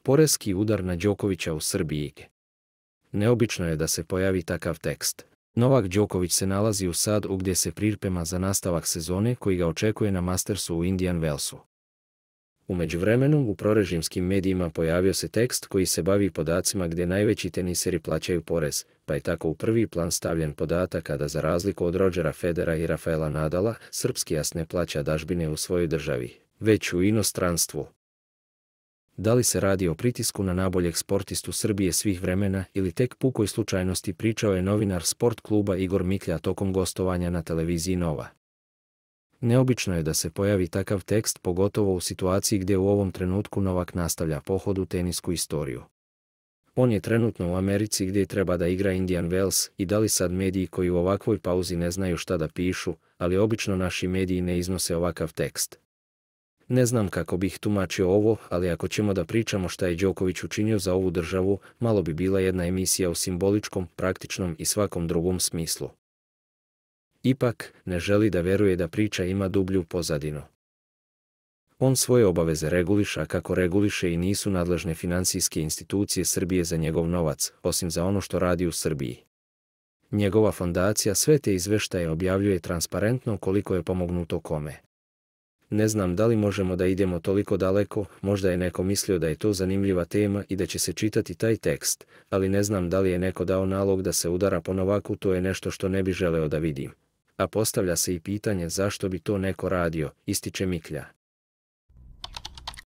Poreski udar na Đokovića u Srbiji. Neobično je da se pojavi takav tekst. Novak Đoković se nalazi u Sadu gdje se priprema za nastavak sezone koji ga očekuje na Mastersu u Indian Wellsu. U međuvremenu u prorežimskim medijima pojavio se tekst koji se bavi podacima gdje najveći teniseri plaćaju porez, pa je tako u prvi plan stavljen podatak kada za razliku od Rodgera Federera i Rafaela Nadala, srpski as ne plaća dažbine u svojoj državi, već u inostranstvu. Da li se radi o pritisku na najboljeg sportistu Srbije svih vremena ili tek pukoj slučajnosti, pričao je novinar Sport kluba Igor Miklja tokom gostovanja na televiziji Nova. Neobično je da se pojavi takav tekst, pogotovo u situaciji gdje u ovom trenutku Novak nastavlja pohod u tenisku istoriju. On je trenutno u Americi gdje treba da igra Indian Wells i da li sad mediji koji u ovakvoj pauzi ne znaju šta da pišu, ali obično naši mediji ne iznose ovakav tekst. Ne znam kako bih tumačio ovo, ali ako ćemo da pričamo šta je Đoković učinio za ovu državu, malo bi bila jedna emisija u simboličkom, praktičnom i svakom drugom smislu. Ipak, ne želi da veruje da priča ima dublju pozadinu. On svoje obaveze reguliše, a kako reguliše i nisu nadležne financijske institucije Srbije za njegov novac, osim za ono što radi u Srbiji. Njegova fondacija sve te izveštaje objavljuje transparentno koliko je pomognuto kome. Ne znam da li možemo da idemo toliko daleko, možda je neko mislio da je to zanimljiva tema i da će se čitati taj tekst, ali ne znam da li je neko dao nalog da se udara po Novaku, to je nešto što ne bi želeo da vidim. A postavlja se i pitanje zašto bi to neko radio, ističe Miklja.